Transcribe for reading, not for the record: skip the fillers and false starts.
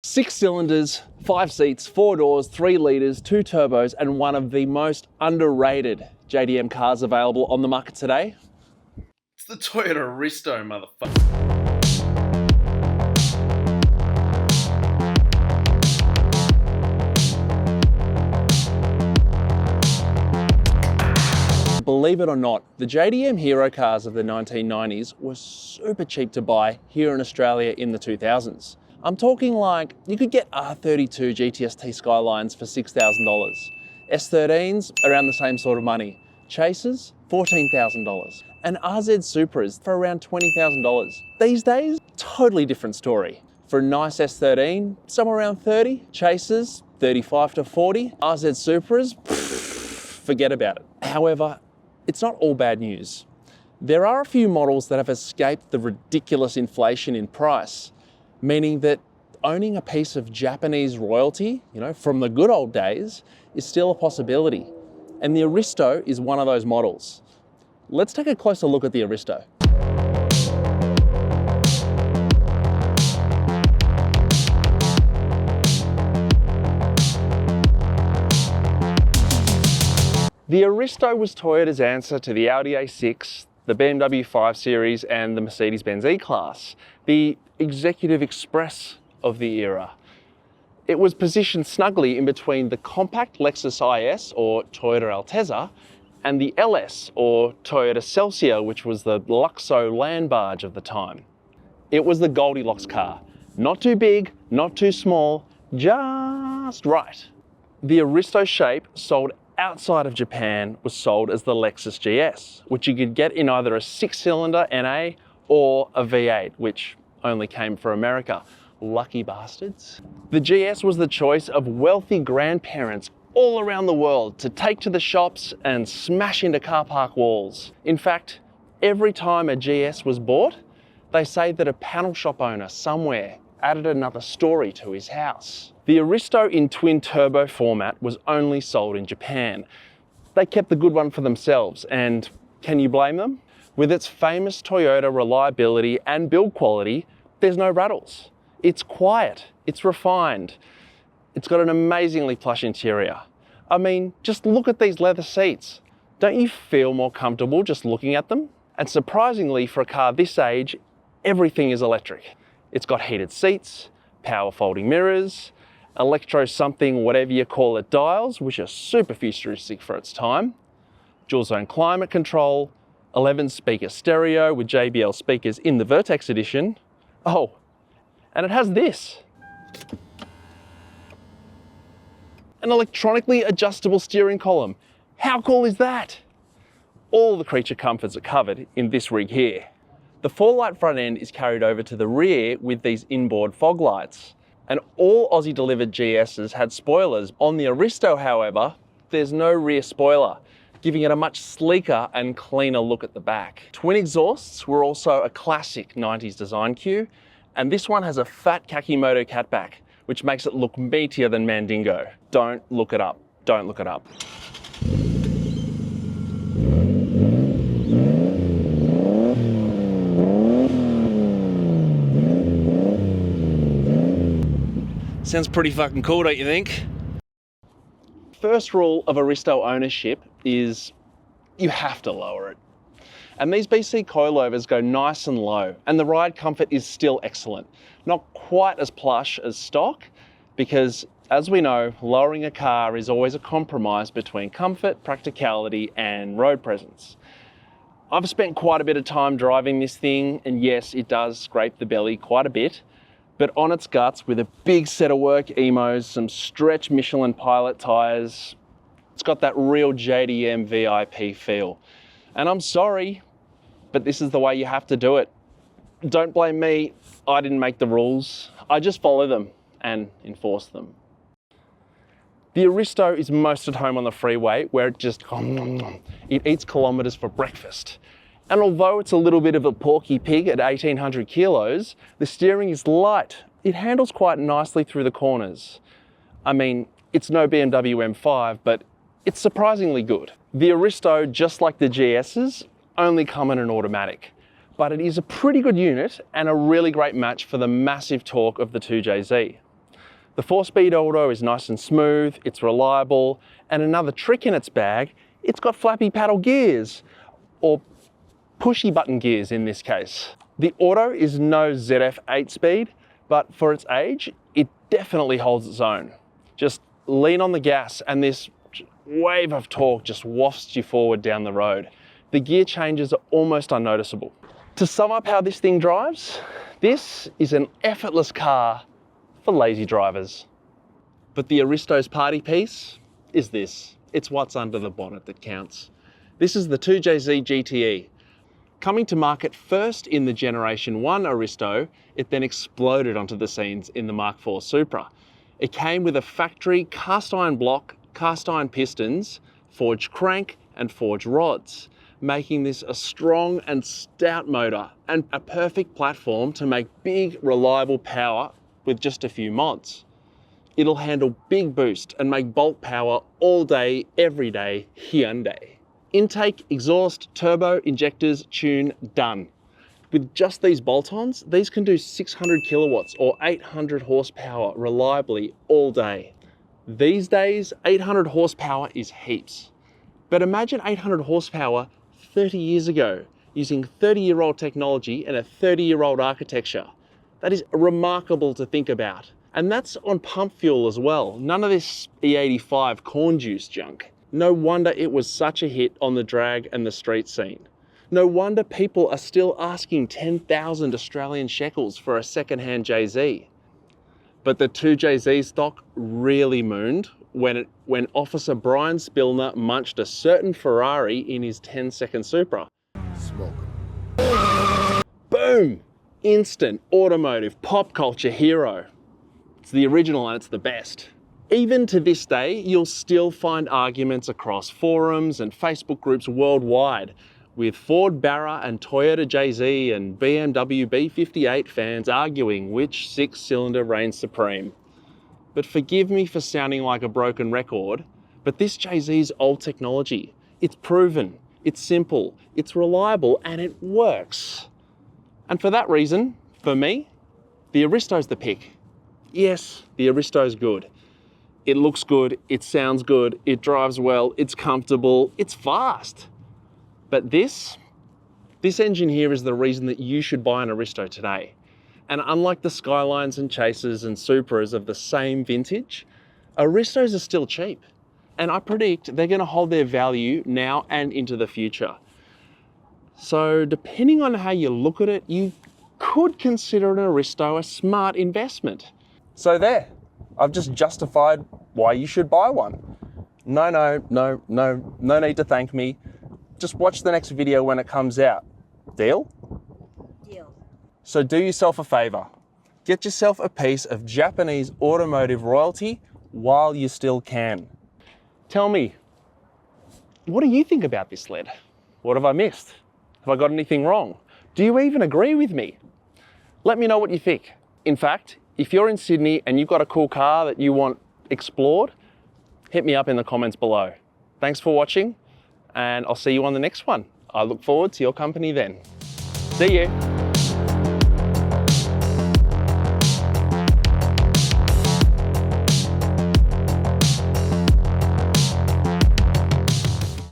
6 cylinders, 5 seats, 4 doors, 3 litres, 2 turbos, and one of the most underrated JDM cars available on the market today. It's the Toyota Aristo, motherfucker. Believe it or not, the JDM Hero cars of the 1990s were super cheap to buy here in Australia in the 2000s. I'm talking like you could get R32 GTST Skylines for $6,000. S13s around the same sort of money. Chasers, $14,000. And RZ Supras for around $20,000. These days, totally different story. For a nice S13, somewhere around 30. Chasers, 35 to 40. RZ Supras, forget about it. However, it's not all bad news. There are a few models that have escaped the ridiculous inflation in price, meaning that owning a piece of Japanese royalty, from the good old days, is still a possibility. And the Aristo is one of those models. Let's take a closer look at the Aristo. The Aristo was Toyota's answer to the Audi A6, the BMW 5 Series, and the Mercedes-Benz E-Class, the executive express of the era. It was positioned snugly in between the compact Lexus IS, or Toyota Altezza, and the LS, or Toyota Celsior, which was the Luxo land barge of the time. It was the Goldilocks car. Not too big, not too small, just right. The Aristo shape, sold outside of Japan, was sold as the Lexus GS, which you could get in either a 6-cylinder NA or a V8, which only came for America. Lucky bastards. The GS was the choice of wealthy grandparents all around the world to take to the shops and smash into car park walls. In fact, every time a GS was bought, they say that a panel shop owner somewhere added another story to his house. The Aristo in twin turbo format was only sold in Japan. They kept the good one for themselves, and can you blame them? With its famous Toyota reliability and build quality, there's no rattles. It's quiet, it's refined. It's got an amazingly plush interior. I mean, just look at these leather seats. Don't you feel more comfortable just looking at them? And surprisingly, for a car this age, everything is electric. It's got heated seats, power folding mirrors, electro something, whatever you call it, dials, which are super futuristic for its time, dual zone climate control, 11 speaker stereo with JBL speakers in the Vertex edition. Oh, and it has this. An electronically adjustable steering column. How cool is that? All the creature comforts are covered in this rig here. The 4-light front end is carried over to the rear with these inboard fog lights. And all Aussie delivered GSs had spoilers. On the Aristo, however, there's no rear spoiler, giving it a much sleeker and cleaner look at the back. Twin exhausts were also a classic 90s design cue, and this one has a fat Kakimoto catback, which makes it look meatier than Mandingo. Don't look it up. Don't look it up. Sounds pretty fucking cool, don't you think? First rule of Aristo ownership is you have to lower it. And these BC coilovers go nice and low, and the ride comfort is still excellent. Not quite as plush as stock, because as we know, lowering a car is always a compromise between comfort, practicality, and road presence. I've spent quite a bit of time driving this thing, and yes, it does scrape the belly quite a bit, but on its guts, with a big set of work emos, some stretch Michelin Pilot tires, it's got that real JDM VIP feel. And I'm sorry, but this is the way you have to do it. Don't blame me, I didn't make the rules. I just follow them and enforce them. The Aristo is most at home on the freeway, where it eats kilometers for breakfast. And although it's a little bit of a porky pig at 1,800 kilos, the steering is light. It handles quite nicely through the corners. I mean, it's no BMW M5, but it's surprisingly good. The Aristo, just like the GS's, only come in an automatic, but it is a pretty good unit and a really great match for the massive torque of the 2JZ. The 4-speed auto is nice and smooth, it's reliable, and another trick in its bag, it's got flappy paddle gears, or pushy button gears in this case. The auto is no ZF 8-speed, but for its age, it definitely holds its own. Just lean on the gas and this wave of torque just wafts you forward down the road. The gear changes are almost unnoticeable. To sum up how this thing drives, this is an effortless car for lazy drivers. But the Aristo's party piece is this. It's what's under the bonnet that counts. This is the 2JZ GTE. Coming to market first in the Generation 1 Aristo, it then exploded onto the scenes in the Mark IV Supra. It came with a factory cast iron block, cast iron pistons, forged crank and forged rods, making this a strong and stout motor and a perfect platform to make big, reliable power with just a few mods. It'll handle big boost and make bulk power all day, every day, Hyundai. Intake, exhaust, turbo, injectors, tune, done. With just these bolt-ons, these can do 600 kilowatts or 800 horsepower reliably all day. These days, 800 horsepower is heaps. But imagine 800 horsepower 30 years ago, using 30-year-old technology and a 30-year-old architecture. That is remarkable to think about. And that's on pump fuel as well. None of this E85 corn juice junk. No wonder it was such a hit on the drag and the street scene. No wonder people are still asking 10,000 Australian shekels for a second-hand JZ. But the 2JZ stock really mooned when Officer Brian Spillner munched a certain Ferrari in his 10-second Supra. Smoke. Boom! Instant automotive pop culture hero. It's the original and it's the best. Even to this day, you'll still find arguments across forums and Facebook groups worldwide with Ford Barra and Toyota JZ and BMW B58 fans arguing which 6-cylinder reigns supreme. But forgive me for sounding like a broken record, but this JZ's old technology. It's proven, it's simple, it's reliable, and it works. And for that reason, for me, the Aristo's the pick. Yes, the Aristo's good. It looks good, it sounds good, it drives well, it's comfortable, it's fast. But this engine here is the reason that you should buy an Aristo today. And unlike the Skylines and Chasers and Supras of the same vintage, Aristos are still cheap. And I predict they're gonna hold their value now and into the future. So depending on how you look at it, you could consider an Aristo a smart investment. So there, I've just justified why you should buy one. No need to thank me. Just watch the next video when it comes out. Deal? Deal. So do yourself a favor. Get yourself a piece of Japanese automotive royalty while you still can. Tell me, what do you think about this Sled? What have I missed? Have I got anything wrong? Do you even agree with me? Let me know what you think. In fact, if you're in Sydney and you've got a cool car that you want explored, hit me up in the comments below. Thanks for watching, and I'll see you on the next one. I look forward to your company then. See you.